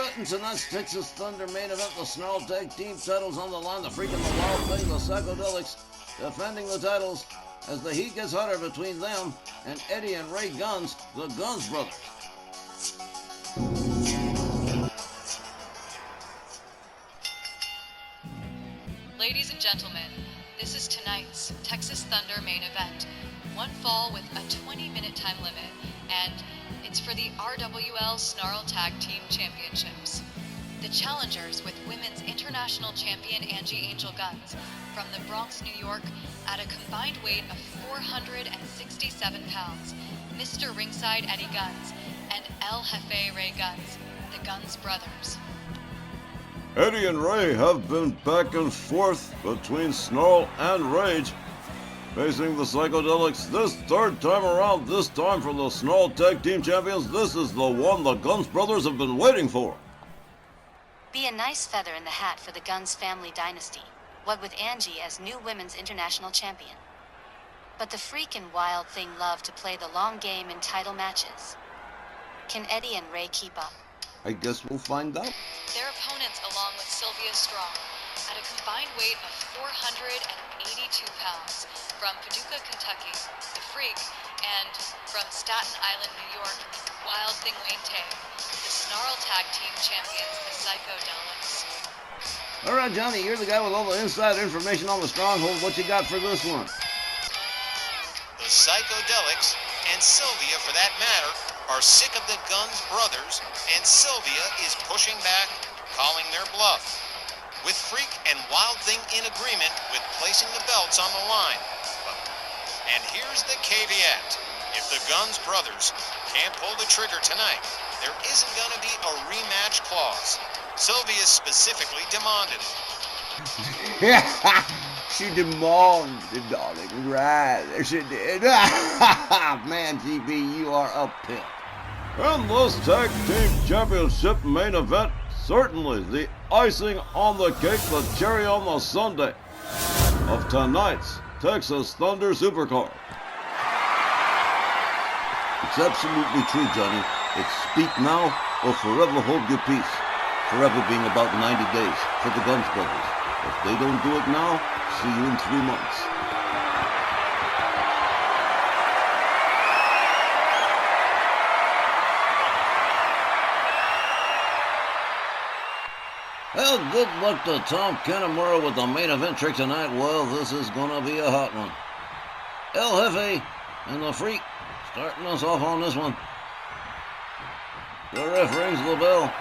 it in tonight's Texas Thunder main event. The Snarl Tag Team titles on the line. The Freak and the Wild Thing, the Psychodelix, defending the titles as the heat gets hotter between them and Eddie and Ray Gunz, the Gunz brothers. Ladies and gentlemen, this is tonight's Texas Thunder main event. One fall with a 20-minute time limit, and it's for the RWL Snarl Tag Team Championships. The challengers with Women's International Champion Angie Angel Gunz from the Bronx, New York, at a combined weight of 467 pounds, Mr. Ringside Eddie Gunz, and El Jefe Ray Gunz, the Gunz brothers. Eddie and Ray have been back and forth between Snarl and Rage, facing the Psychodelix this third time around, this time for the Snarl Tag Team Champions. This is the one the Gunz brothers have been waiting for. Be a nice feather in the hat for the Gunz family dynasty, what with Angie as new Women's International Champion. But the Freak and Wild Thing love to play the long game in title matches. Can Eddie and Ray keep up? I guess we'll find out. Their opponents, along with Sylvia Strong, at a combined weight of 482 pounds, from Paducah, Kentucky, the Freak, and from Staten Island, New York, Wild Thing Wayne Tay, the Snarl Tag Team Champions, the Psychodelix. All right, Johnny, you're the guy with all the inside information on the Stronghold. What you got for this one? The Psychodelix, and Sylvia for that matter, are sick of the Gunz brothers, and Sylvia is pushing back, calling their bluff. With Freak and Wild Thing in agreement with placing the belts on the line. And here's the caveat. If the Gunz brothers can't pull the trigger tonight, there isn't going to be a rematch clause. Sylvia specifically demanded it. She demanded, darling. Right, she did. Man, GB, you are a pimp. And this Tag Team Championship main event, certainly the icing on the cake, the cherry on the sundae of tonight's Texas Thunder Supercard. It's absolutely true, Johnny. It's speak now or forever hold your peace. Forever being about 90 days for the Gunz brothers. If they don't do it now, see you in 3 months. Well, good luck to Tom Kanemaru with the main event trick tonight. Well, this is going to be a hot one. El Jefe and the Freak starting us off on this one. The ref rings the bell.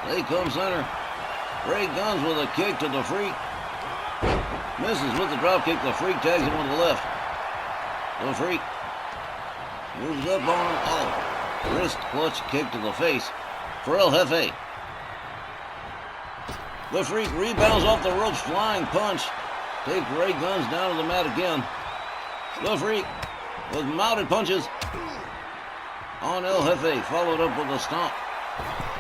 They come center. Ray Gunz with a kick to the Freak. Misses with the drop kick. The Freak tags him on the left. The Freak moves up on him. Oh, wrist clutch kick to the face for El Jefe. The Freak rebounds off the ropes, flying punch. Take Ray Gunz down to the mat again. The Freak with mounted punches on El Jefe, followed up with a stomp.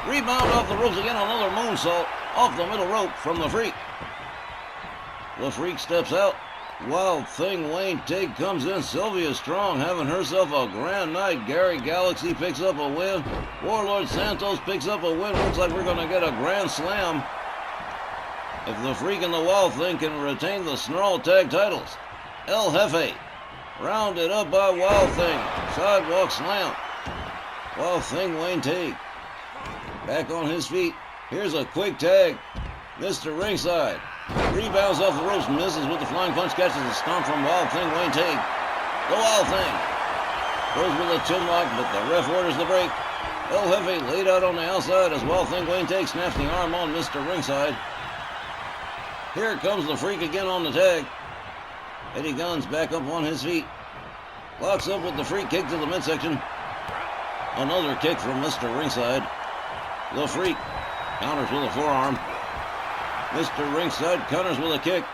Rebound off the ropes again, another moonsault off the middle rope from the Freak. The Freak steps out. Wild Thing Wayne Tate comes in. Sylvia Strong having herself a grand night. Gary Galaxy picks up a win. Warlord Santos picks up a win. Looks like we're going to get a grand slam if the Freak and the Wild Thing can retain the Snarl Tag titles. El Jefe rounded up by Wild Thing. Sidewalk slam. Wild Thing Wayne Tate back on his feet. Here's a quick tag. Mr. Ringside rebounds off the ropes, misses with the flying punch, catches a stomp from Wild Thing Wayne Tate. The Wild Thing goes with a chin lock, but the ref orders the break. El Jefe laid out on the outside as Wild Thing Wayne Tate snaps the arm on Mr. Ringside. Here comes the Freak again on the tag. Eddie Gunz back up on his feet. Locks up with the Freak kick to the midsection. Another kick from Mr. Ringside. The Freak counters with a forearm. Mr. Ringside counters with a kick.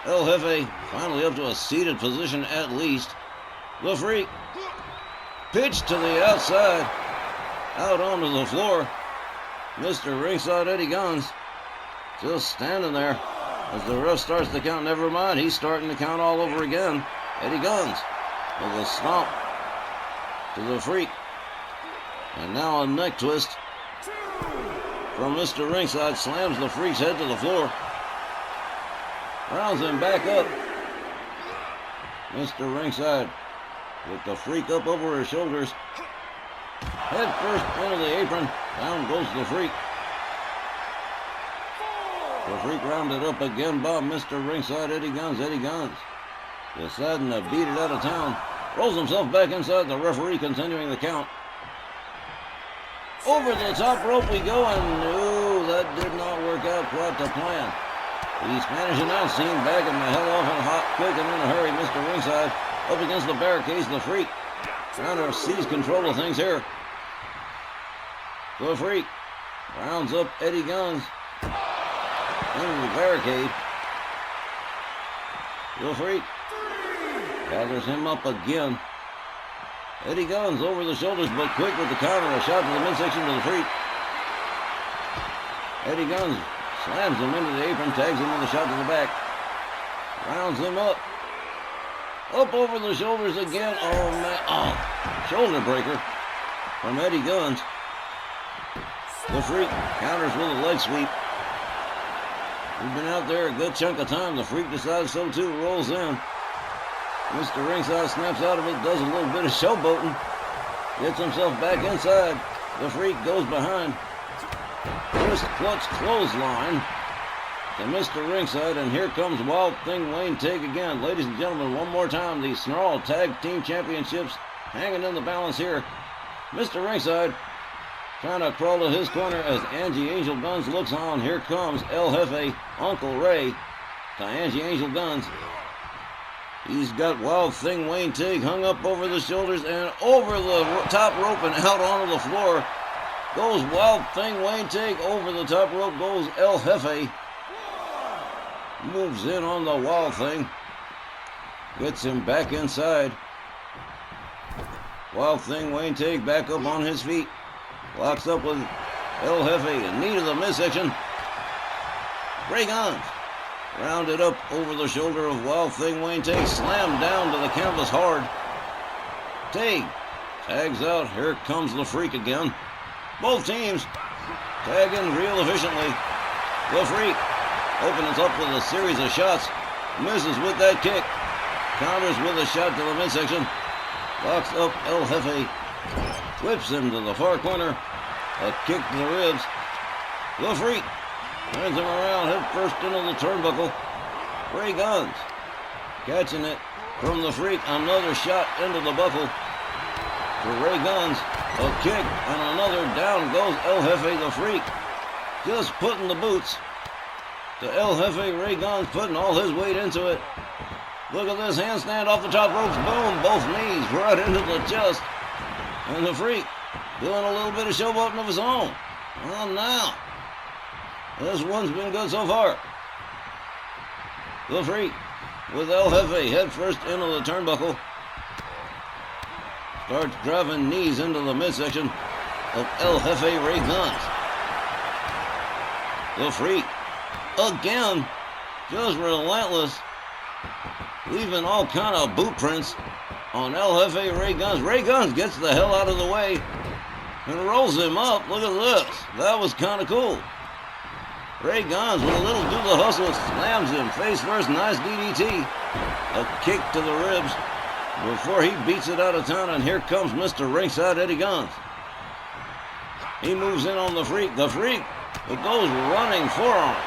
El Jefe finally up to a seated position at least. The Freak pitched to the outside. Out onto the floor. Mr. Ringside Eddie Gunz just standing there. As the ref starts to count, never mind, he's starting to count all over again. Eddie Gunz with a stomp to the Freak. And now a neck twist from Mr. Ringside, slams the Freak's head to the floor. Rounds him back up. Mr. Ringside with the Freak up over his shoulders. Head first into the apron. Down goes the Freak. The Freak rounded up again by Mr. Ringside, Eddie Gunz. Eddie Gunz deciding to beat it out of town. Rolls himself back inside the referee, continuing the count. Over the top rope we go, and no, that did not work out quite to plan. The Spanish announce team backing the hell off and hot, quick and in a hurry. Mr. Ringside up against the barricades. The Freak trying to seize control of things here. The Freak rounds up Eddie Gunz into the barricade. The Freak gathers him up again. Eddie Gunz over the shoulders, but quick with the counter. A shot to the midsection to the Freak. Eddie Gunz slams him into the apron, tags him with a shot to the back. Rounds him up. Up over the shoulders again. Oh, man. Oh, shoulder breaker from Eddie Gunz. The Freak counters with a leg sweep. He's been out there a good chunk of time. The Freak decides so too, rolls in. Mr. Ringside snaps out of it, does a little bit of showboating. Gets himself back inside. The Freak goes behind. Wrist clutch clothesline to Mr. Ringside, and here comes Wild Thing Wayne Tig again. Ladies and gentlemen, one more time, the Snarl Tag Team Championships hanging in the balance here. Mr. Ringside trying to crawl to his corner as Angie Angel Gunz looks on. Here comes El Jefe, Uncle Ray, to Angie Angel Gunz. He's got Wild Thing Wayne Tig hung up over the shoulders, and over the top rope and out onto the floor goes Wild Thing Wayne Tig. Over the top rope goes El Jefe. Moves in on the Wild Thing. Gets him back inside. Wild Thing Wayne Tig back up on his feet. Locks up with El Jefe. Knee to the midsection. Ray Gunz rounded up over the shoulder of Wild Thing Wayne Tig. Slammed down to the canvas hard. Tig tags out. Here comes the Freak again. Both teams tagging real efficiently. The Freak opens up with a series of shots. Misses with that kick. Counters with a shot to the midsection. Locks up El Jefe. Whips him to the far corner. A kick to the ribs. The Freak turns him around head first into the turnbuckle. Ray Gunz catching it from the Freak. Another shot into the buckle for Ray Gunz. A kick and another. Down goes El Jefe. The Freak just putting the boots to El Jefe. Ray Gunz putting all his weight into it. Look at this handstand off the top ropes. Boom, both knees right into the chest. And the Freak doing a little bit of showboating of his own. Well, now, this one's been good so far. The Freak with El Jefe head first into the turnbuckle. Starts driving knees into the midsection of El Jefe Ray Gunz. The Freak, again, just relentless, leaving all kind of boot prints on El Jefe Ray Gunz. Ray Gunz gets the hell out of the way and rolls him up. Look at this. That was kind of cool. Ray Gunz with a little do the hustle, slams him face first. Nice DDT. A kick to the ribs before he beats it out of town, and here comes Mr. Ringside Eddie Gunz. He moves in on the Freak. The Freak with those running forearms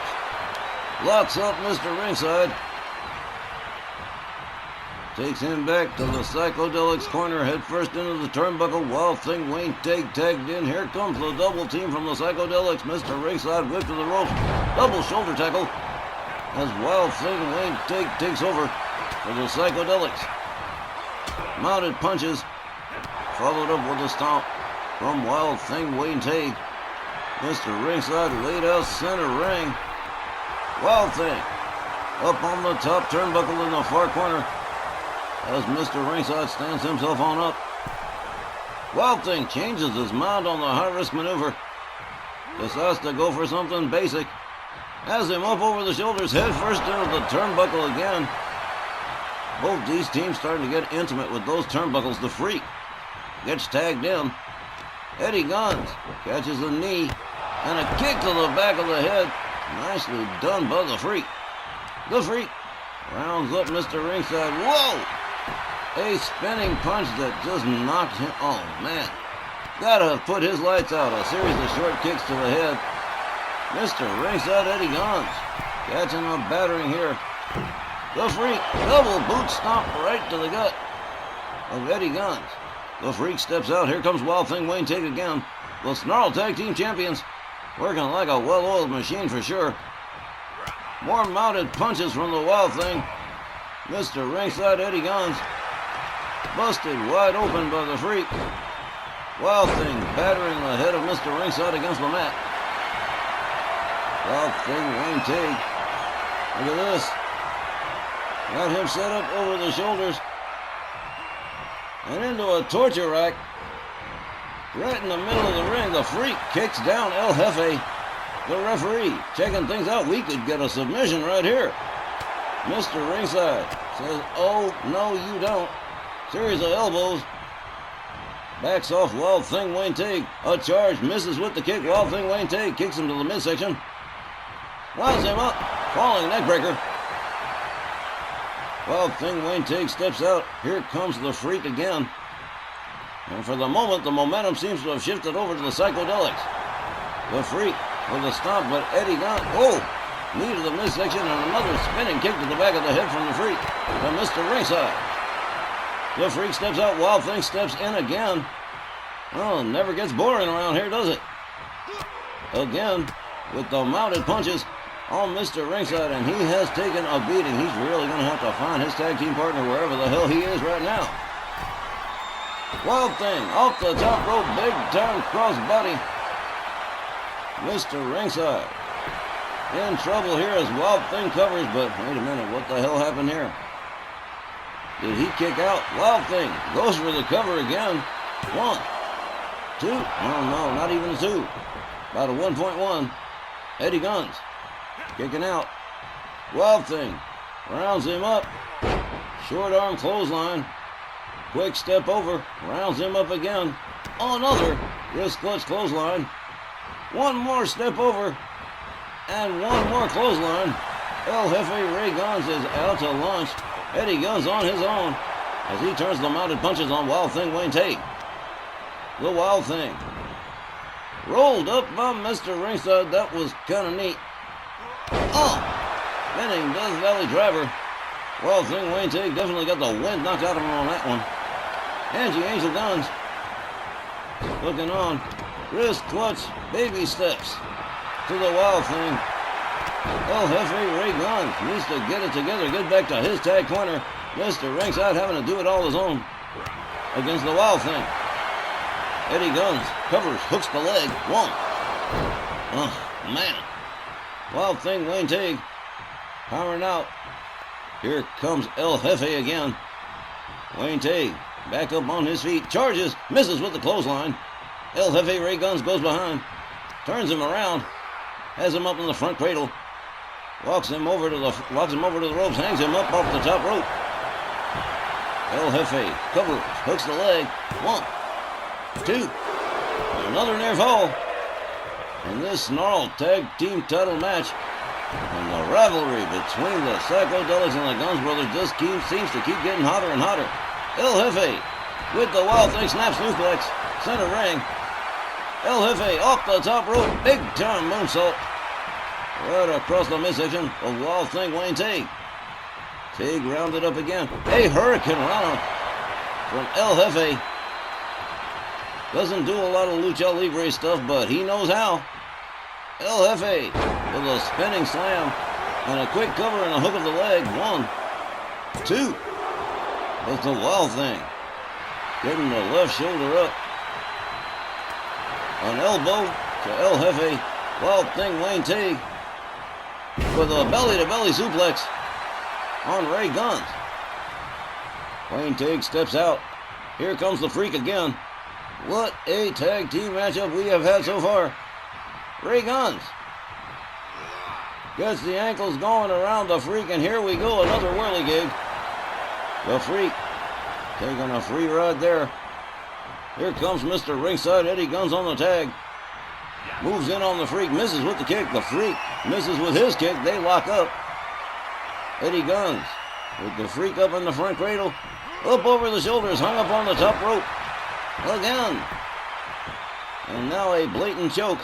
locks up Mr. Ringside. Takes him back to the Psychodelix corner, head first into the turnbuckle. Wild Thing Wayne Tig tagged in. Here comes the double team from the Psychodelix. Mr. Ringside whip to the ropes. Double shoulder tackle as Wild Thing Wayne Tig takes over for the Psychodelix. Mounted punches, followed up with a stomp from Wild Thing Wayne Tig. Mr. Ringside laid out center ring. Wild Thing up on the top turnbuckle in the far corner as Mr. Ringside stands himself on up. Wild Thing changes his mind on the high-risk maneuver. Decides to go for something basic. Has him up over the shoulders, head first into the turnbuckle again. Both these teams starting to get intimate with those turnbuckles. The Freak gets tagged in. Eddie Gunz catches a knee And a kick to the back of the head. Nicely done by the Freak. The Freak rounds up Mr. Ringside. Whoa! A spinning punch that just knocked him. Oh, man. Gotta have put his lights out. A series of short kicks to the head. Mr. Ringside Eddie Gunz catching a battering here. The Freak double boot stomp right to the gut of Eddie Gunz. The Freak steps out. Here comes Wild Thing Wayne Tig again. The Snarl Tag Team Champions working like a well-oiled machine for sure. More mounted punches from the Wild Thing. Mr. Ringside Eddie Gunz busted wide open by the Freak. Wild Thing battering the head of Mr. Ringside against the mat. Wild Thing Wayne Tig. Look at this. Got him set up over the shoulders and into a torture rack. Right in the middle of the ring, the Freak kicks down El Jefe. The referee checking things out. We could get a submission right here. Mr. Ringside says, oh, no, you don't. Series of elbows. Backs off Wild Thing Wayne Tig. A charge, misses with the kick. Wild Thing Wayne Tig kicks him to the midsection. Winds him up. Falling neckbreaker. Wild Thing Wayne Tig steps out. Here comes the Freak again. And for the moment, the momentum seems to have shifted over to the Psychodelix. The Freak with a stomp, but Eddie Gunz, oh, knee to the midsection and another spinning kick to the back of the head from the Freak to Mr. Ringside. The Freak steps out, Wild Thing steps in again. Oh, never gets boring around here, does it? Again, with the mounted punches on Mr. Ringside, and he has taken a beating. He's really going to have to find his tag team partner wherever the hell he is right now. Wild Thing off the top rope, big time crossbody. Mr. Ringside in trouble here as Wild Thing covers, but wait a minute, what the hell happened here? Did he kick out? Wild Thing goes for the cover again. 1, 2, oh no, not even a 2. About a 1.1. Eddie Gunz kicking out. Wild Thing rounds him up. Short arm clothesline. Quick step over, rounds him up again. Another wrist clutch clothesline. One more step over, and one more clothesline. El Jefe Ray Gunz is out to lunch. Eddie Gunz on his own as he turns the mounted punches on Wild Thing Wayne Tig. The Wild Thing rolled up by Mr. Ringside. That was kind of neat. Oh, spinning Death Valley driver. Wild Thing Wayne Tig definitely got the wind knocked out of him on that one. Angie Angel Gunz looking on. Wrist clutch, baby steps to the Wild Thing. El Jefe Ray Gunz needs to get it together, get back to his tag corner. Mr. Ringside having to do it all his own against the Wild Thing. Eddie Gunz covers, hooks the leg. 1. Oh, man. Wild Thing Wayne Tig powering out. Here comes El Jefe again. Wayne Tig back up on his feet, charges, misses with the clothesline. El Jefe Ray Gunz goes behind, turns him around, has him up in the front cradle, walks him over to the ropes, hangs him up off the top rope. El Jefe covers, hooks the leg. 1, 2, another near fall. In this Snarl Tag Team title match, and the rivalry between the Psychodelix and the Gunz brothers just seems to keep getting hotter and hotter. El Jefe with the Wild Thing snap suplex, center ring. El Jefe off the top rope, big time moonsault. Right across the midsection of Wild Thing Wayne Tig. Tig rounded up again. A Hurricane Rana from El Jefe. Doesn't do a lot of Lucha Libre stuff, but he knows how. El Jefe with a spinning slam and a quick cover and a hook of the leg. 1, 2. With the Wild Thing getting the left shoulder up. An elbow to El Jefe. Wild Thing Wayne Tig with a belly-to-belly suplex on Ray Gunz. Wayne Tig steps out. Here comes the Freak again. What a tag team matchup we have had so far. Ray Gunz gets the ankles going around the Freak, and here we go, another whirligig. The Freak taking a free ride there. Here comes Mr. Ringside Eddie Gunz on the tag. Moves in on the Freak, misses with the kick. The Freak misses with his kick. They lock up. Eddie Gunz with the Freak up in the front cradle. Up over the shoulders, hung up on the top rope. Again. And now a blatant choke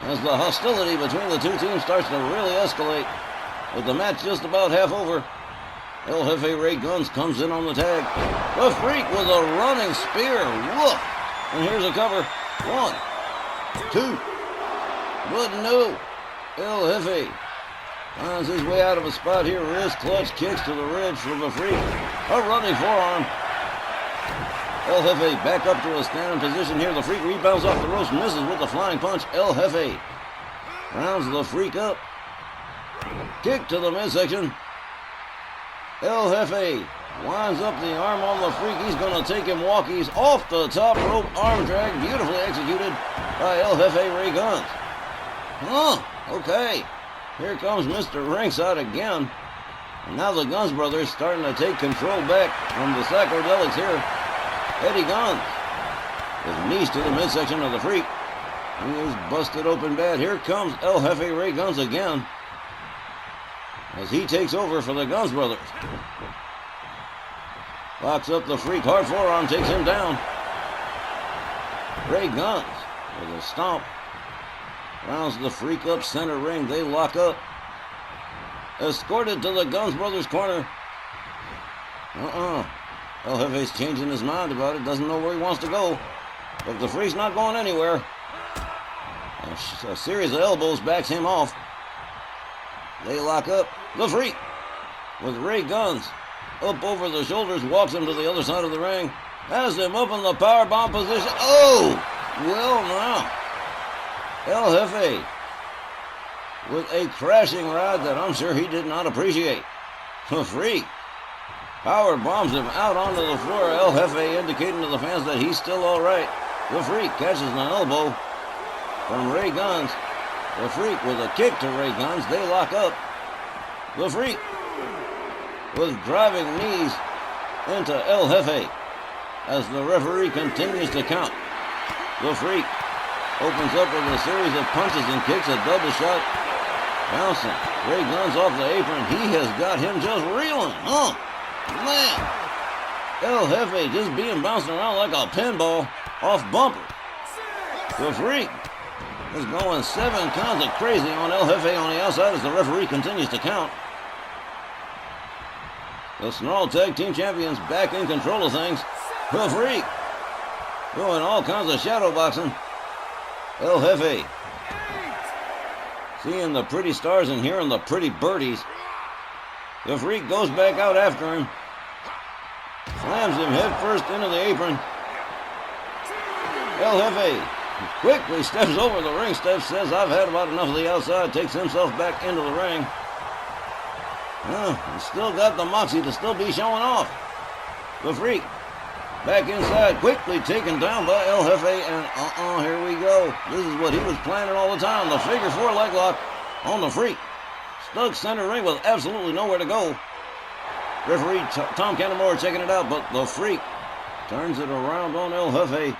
as the hostility between the two teams starts to really escalate. With the match just about half over, El Jefe Ray Gunz comes in on the tag. The Freak with a running spear. Woof. And here's a cover. 1, 2. But no. El Jefe finds his way out of a spot here. Wrist clutch kicks to the ribs from the Freak. A running forearm. El Jefe back up to a standing position here. The Freak rebounds off the ropes, misses with the flying punch. El Jefe rounds the Freak up. Kick to the midsection. El Jefe winds up the arm on the Freak. He's going to take him walkies off the top rope. Arm drag, beautifully executed by El Jefe Ray Gunz. Okay. Here comes Mr. Ringside again. And now the Gunz brothers starting to take control back from the Psychodelix here. Eddie Gunz with knees to the midsection of the Freak. He is busted open bad. Here comes El Jefe Ray Gunz again as he takes over for the Gunz brothers. Locks up the Freak. Hard forearm takes him down. Ray Gunz with a stomp. Rounds the Freak up center ring. They lock up. Escorted to the Gunz brothers corner. El Jefe's changing his mind about it. Doesn't know where he wants to go. But the Freak's not going anywhere. A series of elbows backs him off. They lock up. The Freak with Ray Gunz up over the shoulders, walks him to the other side of the ring, has him up in the powerbomb position. Oh! Well, now. El Jefe with a crashing ride that I'm sure he did not appreciate. The Freak power bombs him out onto the floor. El Jefe indicating to the fans that he's still all right. The Freak catches an elbow from Ray Gunz. The Freak with a kick to Ray Gunz. They lock up. The Freak with driving knees into El Jefe as the referee continues to count. The Freak opens up with a series of punches and kicks, a double shot. Bouncing Ray Gunz off the apron. He has got him just reeling. Man. El Jefe just being bounced around like a pinball off bumper. The Freak is going 7 counts of crazy on El Jefe on the outside as the referee continues to count. The Snarl Tag Team Champions back in control of things. The Freak doing all kinds of shadow boxing. El Jefe seeing the pretty stars and hearing the pretty birdies. The Freak goes back out after him. Slams him head first into the apron. El Jefe quickly steps over the ring steps, says, "I've had about enough of the outside," takes himself back into the ring. He's still got the moxie to still be showing off. The Freak back inside, quickly taken down by El Jefe, and here we go. This is what he was planning all the time. The figure 4 leg lock on the Freak. Stuck center ring with absolutely nowhere to go. Referee Tom Canamore checking it out, but the Freak turns it around on El Jefe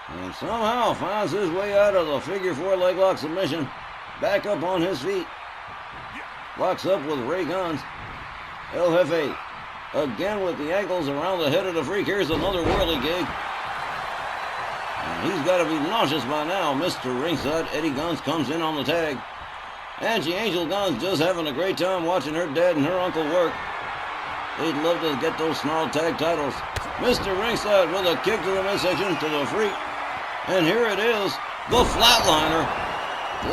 and somehow finds his way out of the figure 4 leg lock submission. Back up on his feet. Locks up with Ray Gunz. El Jefe again with the ankles around the head of the Freak. Here's another whirly gig. And he's got to be nauseous by now. Mr. Ringside, Eddie Gunz, comes in on the tag. Angie Angel Gunz just having a great time watching her dad and her uncle work. They'd love to get those Snarl Tag titles. Mr. Ringside with a kick to the midsection to the Freak. And here it is, the flatliner.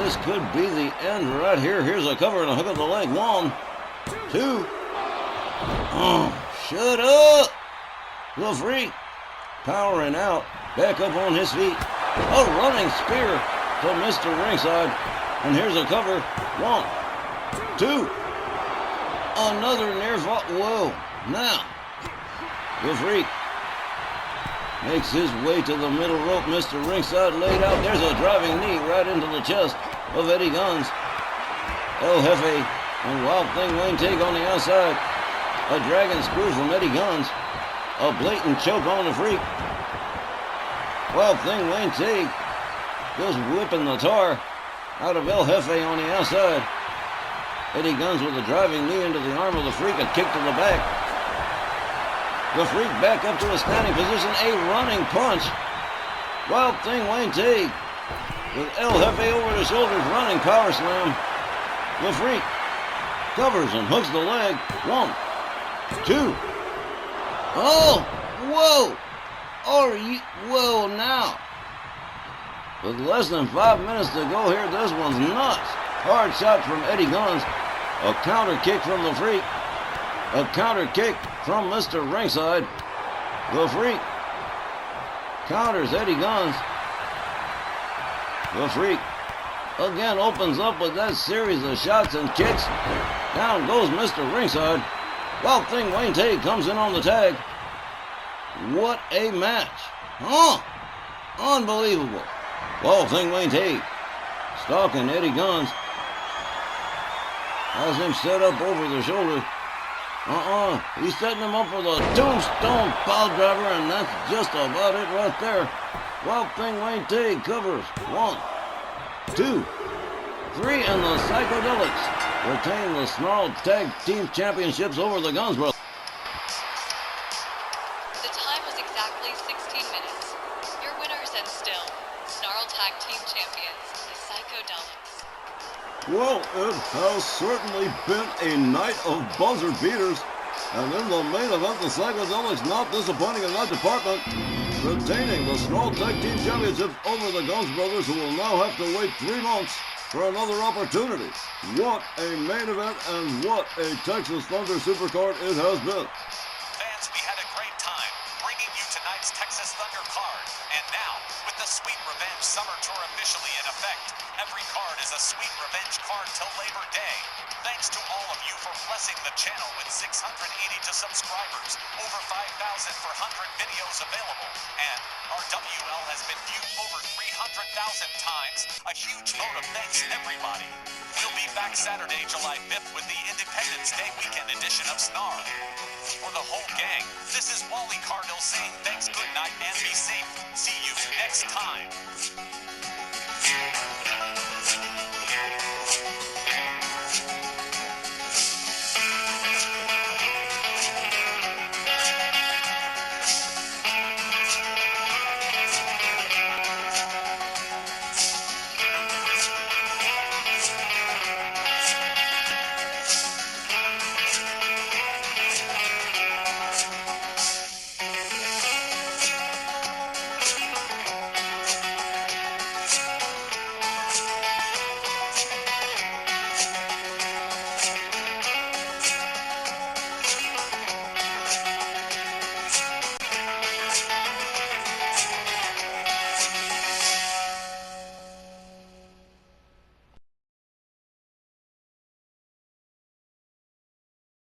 This could be the end right here. Here's a cover and a hook of the leg. 1, 2. Shut up. The Freak powering out, back up on his feet. A running spear to Mr. Ringside. And here's a cover. 1, 2. Another near fall. Whoa. Now, the Freak makes his way to the middle rope. Mr. Ringside laid out. There's a driving knee right into the chest of Eddie Gunz. El Jefe and Wild Thing Wayne Teague on the outside. A dragon screw from Eddie Gunz. A blatant choke on the Freak. Wild Thing Wayne Teague just whipping the tar out of El Jefe on the outside. Eddie Gunz with a driving knee into the arm of the Freak, a kick to the back. The Freak back up to a standing position, a running punch. Wild Thing Wayne Teague with El Jefe over the shoulders, running power slam. The Freak covers and hooks the leg. 1, 2. Oh, whoa. Whoa now. With less than 5 minutes to go here, this one's nuts. Hard shot from Eddie Gunz. A counter kick from the Freak. A counter kick from Mr. Ringside. The Freak counters Eddie Gunz. The Freak again opens up with that series of shots and kicks. Down goes Mr. Ringside. Wild Thing Wayne Teague comes in on the tag. What a match. Unbelievable. Wild Thing Wayne Teague stalking Eddie Gunz. Has him set up over the shoulder. He's setting him up for the tombstone pile driver, and that's just about it right there. Wild Thing Wayne Teague covers. 1, 2, 3, and the Psychodelix retain the Snarl Tag Team Championships over the Gunz Brothers. The time was exactly 16 minutes. Your winners and still Snarl Tag Team Champions, the Psychodelix. Well, it has certainly been a night of buzzer beaters. And in the main event, the Psychodelix not disappointing in that department, retaining the Snarl Tag Team Championships over the Gunz Brothers, who will now have to wait 3 months for another opportunity. What a main event and what a Texas Thunder Supercard it has been. Fans, we had a great time bringing you tonight's Texas Thunder card. And now, with the Sweet Revenge Summer Tour officially in effect, every card is a Sweet Revenge card till Labor Day. Thanks to all of you for blessing the channel with 682 subscribers, over 5,000 for 100 videos available, and our WL has been viewed over 300,000 times. A huge vote of thanks, everybody. We'll be back Saturday, July 5th with the Independence Day weekend edition of Snarl. For the whole gang, this is Wally Cardinal saying thanks, good night, and be safe. See you next time.